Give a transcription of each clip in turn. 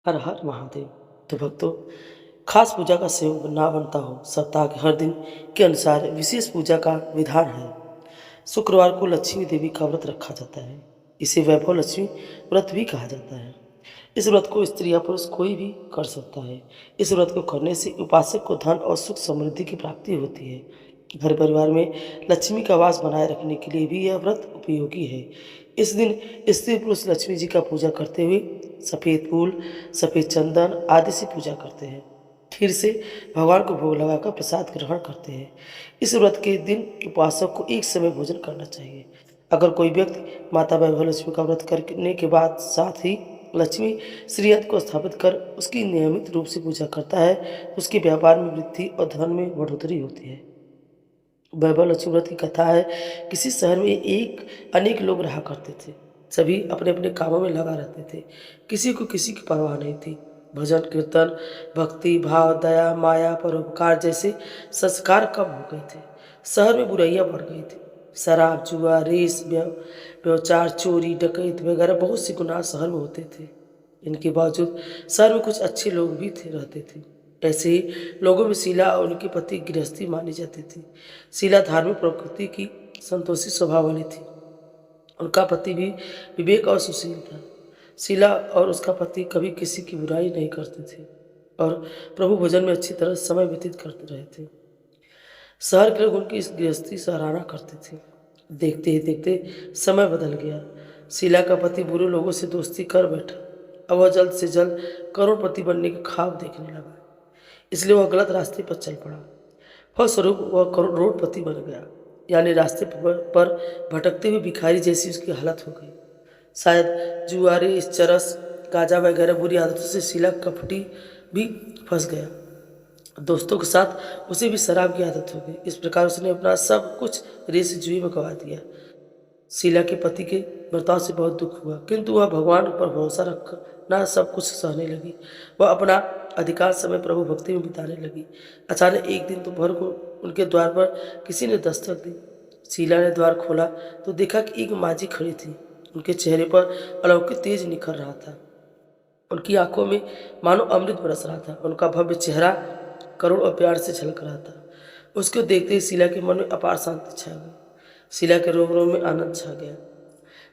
हर हर महादेव। तो भक्तों, खास पूजा का संयोग ना बनता हो, सप्ताह के हर दिन के अनुसार विशेष पूजा का विधान है। शुक्रवार को लक्ष्मी देवी का व्रत रखा जाता है। इसे वैभव लक्ष्मी व्रत भी कहा जाता है। इस व्रत को स्त्री या पुरुष कोई भी कर सकता है। इस व्रत को करने से उपासक को धन और सुख समृद्धि की प्राप्ति होती है। घर परिवार में लक्ष्मी का वास बनाए रखने के लिए भी यह व्रत उपयोगी है। इस दिन स्त्री पुरुष लक्ष्मी जी का पूजा करते हुए सफ़ेद फूल, सफ़ेद चंदन आदि से पूजा करते हैं। फिर से भगवान को भोग लगाकर प्रसाद ग्रहण करते हैं। इस व्रत के दिन उपासक को एक समय भोजन करना चाहिए। अगर कोई व्यक्ति माता वैभव लक्ष्मी का व्रत करने के बाद साथ ही लक्ष्मी श्रीयंत्र को स्थापित कर उसकी नियमित रूप से पूजा करता है, तो उसके व्यापार में वृद्धि और धन में बढ़ोतरी होती है। वैभव लक्ष्मी व्रत की कथा है। किसी शहर में एक अनेक लोग रहा करते थे। सभी अपने अपने कामों में लगा रहते थे। किसी को किसी की परवाह नहीं थी। भजन कीर्तन, भक्ति भाव, दया, माया, परोपकार जैसे संस्कार कम हो गए थे। शहर में बुराइयां बढ़ गई थी। शराब, जुआ, रेस, व्यभिचार, चोरी, डकैत वगैरह बहुत से गुनाह शहर में होते थे। इनके बावजूद शहर में कुछ अच्छे लोग भी रहते थे। ऐसे ही लोगों में शीला और उनके पति गृहस्थी मानी जाती थी। शीला धार्मिक प्रकृति की संतोषी स्वभाव वाली थी। उनका पति भी विवेक और सुशील था। शीला और उसका पति कभी किसी की बुराई नहीं करते थे और प्रभु भजन में अच्छी तरह समय व्यतीत करते रहे थे। शहर के लोग उनकी इस गृहस्थी सराहना करते थे। देखते ही देखते समय बदल गया। शीला का पति बुरे लोगों से दोस्ती कर बैठा। अब वह जल्द से जल्द करोड़पति बनने के ख्वाब देखने लगा। इसलिए वह गलत रास्ते पर चल पड़ा। फलस्वरूप वह करोड़पति बन गया। यानी रास्ते पर भटकते हुए भिखारी जैसी उसकी हालत हो गई। शायद जुआरे, इस चरस, गांजा वगैरह बुरी आदतों से शीला कपटी भी फंस गया। दोस्तों के साथ उसे भी शराब की आदत हो गई। इस प्रकार उसने अपना सब कुछ रेस जुए में गंवा दिया। शीला के पति के बर्ताव से बहुत दुख हुआ, किंतु वह भगवान पर भरोसा रखना सब कुछ सहने लगी। वह अपना अधिकांश समय प्रभु भक्ति में बिताने लगी। अचानक एक दिन दोपहर को उनके द्वार पर किसी ने दस्तक दी। शीला ने द्वार खोला तो देखा कि एक माझी खड़ी थी। उनके चेहरे पर अलौकिक तेज निखर रहा था। उनकी आंखों में मानो अमृत बरस रहा था। उनका भव्य चेहरा करुण और प्यार से झलक रहा था। उसको देखते ही शीला के मन में अपार शांति छा गई। शीला के रोम रोम में आनंद छा गया।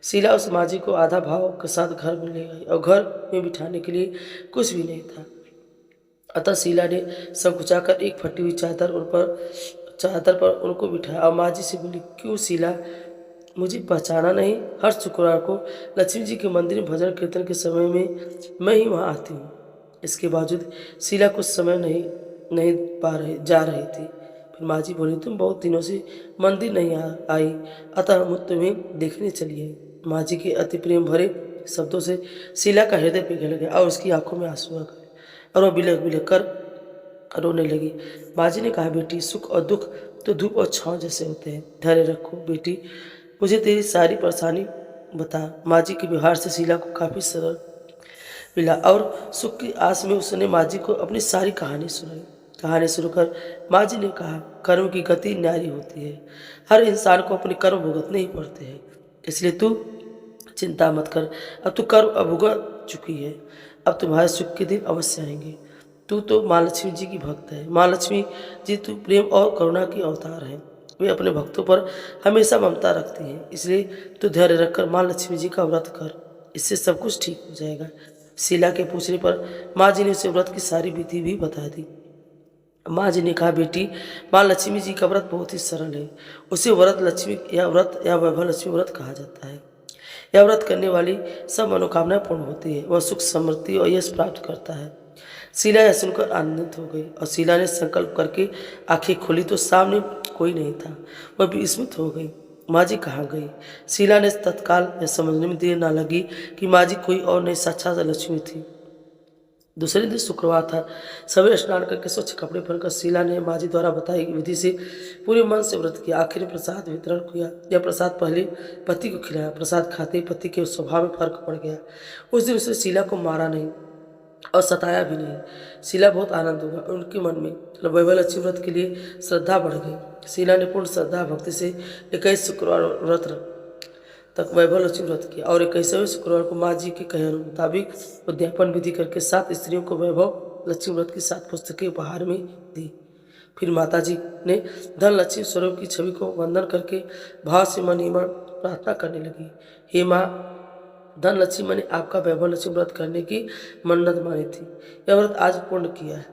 शीला उस माझी को आधा भाव के साथ घर में ले आई और घर में बिठाने के लिए कुछ भी नहीं था। अतः शीला ने संकुचाकर एक फटी हुई चादर पर उनको बिठाया और माझी से बोली, क्यों शीला, मुझे पहचाना नहीं? हर शुक्रवार को लक्ष्मी जी के मंदिर में भजन कीर्तन के समय में मैं ही वहाँ आती हूँ। इसके बावजूद शीला कुछ समय नहीं नहीं पा रही जा रही थी। फिर माझी बोली, तुम बहुत दिनों से मंदिर नहीं आई, अतः हम तुम्हें देखने चली आई। माझी के अति प्रेम भरे शब्दों से शीला का हृदय पिघल गया और उसकी आंखों में आंसू आ गए और वह बिलख बिलख कर रोने लगी। माझी ने कहा, बेटी, सुख और दुख तो धूप और छांव जैसे होते हैं। धैर्य रखो बेटी, मुझे तेरी सारी परेशानी बता। माझी के व्यवहार से शीला को काफ़ी सरल मिला और सुख की आस में उसने माझी को अपनी सारी कहानी सुनाई। कहानी शुरू कर माझी ने कहा, कर्म की गति न्यारी होती है। हर इंसान को अपने कर्म भुगतने ही पड़ते हैं। इसलिए तू चिंता मत कर। अब तू कर्म भुगत चुकी है। अब तुम्हारे सुख के दिन अवश्य आएंगे। तू तो माँ लक्ष्मी जी की भक्त है। माँ लक्ष्मी जी तू प्रेम और करुणा की अवतार है। वे अपने भक्तों पर हमेशा ममता रखती हैं। इसलिए तू धैर्य रखकर माँ लक्ष्मी जी का व्रत कर। इससे सब कुछ ठीक हो जाएगा। शीला के पूछने पर माँ जी ने उसे व्रत की सारी विधि भी बता दी। माँ जी ने कहा, बेटी, माँ लक्ष्मी जी का व्रत बहुत ही सरल है। उसे व्रत या वैभव लक्ष्मी व्रत कहा जाता है। यह व्रत करने वाली सब मनोकामनाएं पूर्ण होती है। वह सुख, समृद्धि और यश प्राप्त करता है। शीला यह सुनकर आनंदित हो गई और शीला ने संकल्प करके आंखें खोली तो सामने कोई नहीं था। वह विस्मित हो गई। माँ जी कहाँ गई? शीला ने तत्काल यह समझने में देर न लगी कि माँ जी कोई और नहीं, साक्षात लक्ष्मी थी। दूसरे दिन शुक्रवार था। सवेरे स्नान करके स्वच्छ कपड़े पहनकर शीला ने माँ जी द्वारा बताई विधि से पूरे मन से व्रत किया। आखिर में प्रसाद वितरण किया। यह प्रसाद पहले पति को खिलाया। प्रसाद खाते ही पति के स्वभाव में फर्क पड़ गया। उस दिन उसने शीला को मारा नहीं और सताया भी नहीं। शीला बहुत आनंद होगा। उनके मन में वैभव लक्ष्मी व्रत के लिए श्रद्धा बढ़ गई। शीला ने पूर्ण श्रद्धा भक्ति से 21 शुक्रवार व्रत तक वैभव लक्ष्मी व्रत किया और 21वें शुक्रवार को माँ जी के कहे मुताबिक उद्यापन विधि करके 7 स्त्रियों को वैभव लक्ष्मी व्रत की 7 पुस्तकें उपहार में दी। फिर माता जी ने धन लक्ष्मी स्वरूप की छवि को वंदन करके भाव से मन ही मन प्रार्थना करने लगी। हे माँ, धन लक्ष्मी मैंने आपका वैभव लक्ष्मी व्रत करने की मन्नत मानी थी, यह व्रत आज पूर्ण किया है।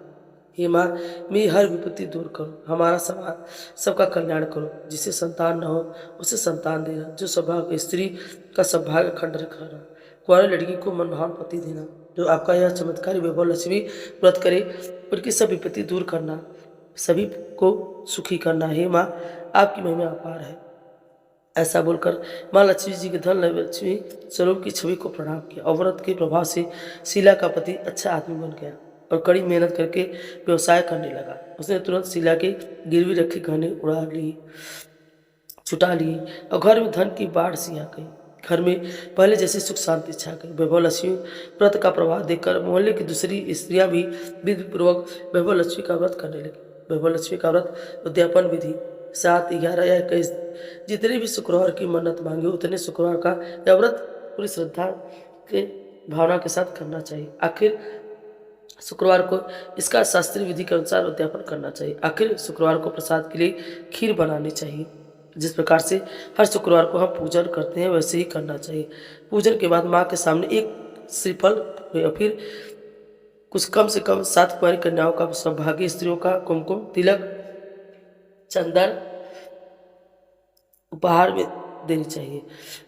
हे माँ, मेरी हर विपत्ति दूर करो, हमारा समाज सबका कल्याण करो। जिसे संतान न हो उसे संतान देना, जो सौभाग्य स्त्री का सौभाग्य अखंड रखना, कुंवारी लड़की को मनभावन पति देना। जो आपका यह चमत्कारी वैभव लक्ष्मी व्रत करे उनकी सब विपत्ति दूर करना, सभी को सुखी करना। हे माँ, आपकी महिमा अपार है। ऐसा बोलकर माँ लक्ष्मी जी के धन लक्ष्मी स्वरूप की छवि को प्रणाम किया और व्रत के प्रभाव से शीला का पति अच्छा आदमी बन गया और कड़ी मेहनत करके व्यवसाय करने लगा। उसने तुरंत शीला के गिरवी रखे गहने उड़ा लिए, छुटा लिए और घर में धन की बाढ़ सी आ गई। घर में पहले जैसी सुख शांति छा गई। वैभव लक्ष्मी व्रत का प्रभाव देखकर मोहल्ले की दूसरी स्त्रियां भी विधि पूर्वक वैभव लक्ष्मी का व्रत करने लगी। वैभव लक्ष्मी का व्रत उद्यापन विधि 7, 11 या 21 जितने भी शुक्रवार की मन्नत मांगी उतने शुक्रवार का यह व्रत पूरी श्रद्धा के भावना के साथ करना चाहिए। आखिर शुक्रवार को इसका शास्त्रीय विधि के अनुसार उद्यापन करना चाहिए। आखिर शुक्रवार को प्रसाद के लिए खीर बनानी चाहिए। जिस प्रकार से हर शुक्रवार को हम पूजन करते हैं वैसे ही करना चाहिए। पूजन के बाद माँ के सामने एक श्रीफल या फिर कुछ कम से कम 7 कुंवारी कन्याओं का सौभाग्य स्त्रियों का कुमकुम, तिलक, चंदन उपहार में देनी चाहिए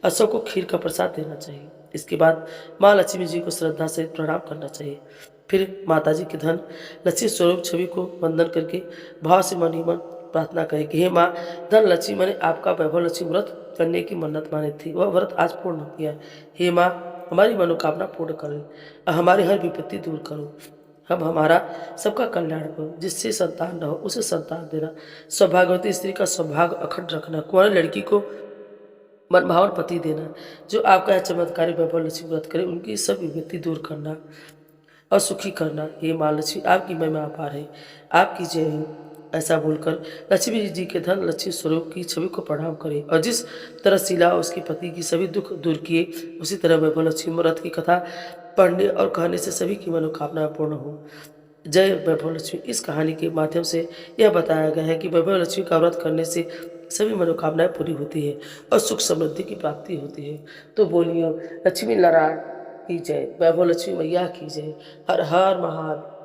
और सबको खीर का प्रसाद देना चाहिए। इसके बाद माँ लक्ष्मी जी को श्रद्धा से प्रणाम करना चाहिए। फिर माता जी के धन लक्ष्मी स्वरूप छवि को वंदन करके भाव से मन ही मन प्रार्थना करें कि हे माँ, धन लक्ष्मी मैंने आपका वैभव लक्ष्मी व्रत करने की मन्नत मानी थी, वह व्रत आज पूर्ण हो गया। हे माँ, हमारी मनोकामना पूर्ण करें और हमारी हर विपत्ति दूर करो। हम हमारा सबका कल्याण करो। जिससे संतान न हो उसे संतान देना, सौभाग्यवती स्त्री का सौभाग्य अखंड रखना, कुंवारी लड़की को मनभावन पति देना। जो आपका यह चमत्कारी वैभव लक्ष्मी व्रत करे उनकी सब विपत्ति दूर करना और सुखी करना। हे माँ लक्ष्मी, आपकी महिमा अपार है, आपकी जय हो। ऐसा बोलकर लक्ष्मी जी के धन लक्ष्मी स्वरूप की छवि को प्रणाम करें और जिस तरह शीला उसके पति की सभी दुख दूर किए उसी तरह वैभव लक्ष्मी व्रत की कथा पढ़ने और कहने से सभी की मनोकामना पूर्ण हो। जय वैभव लक्ष्मी। इस कहानी के माध्यम से यह बताया गया है कि वैभव लक्ष्मी का व्रत करने से सभी मनोकामनाएं पूरी होती है और सुख समृद्धि की प्राप्ति होती है। तो बोलिए लक्ष्मी नारायण की जय, वैभव लक्ष्मी मैया की जय। हर हर महादेव।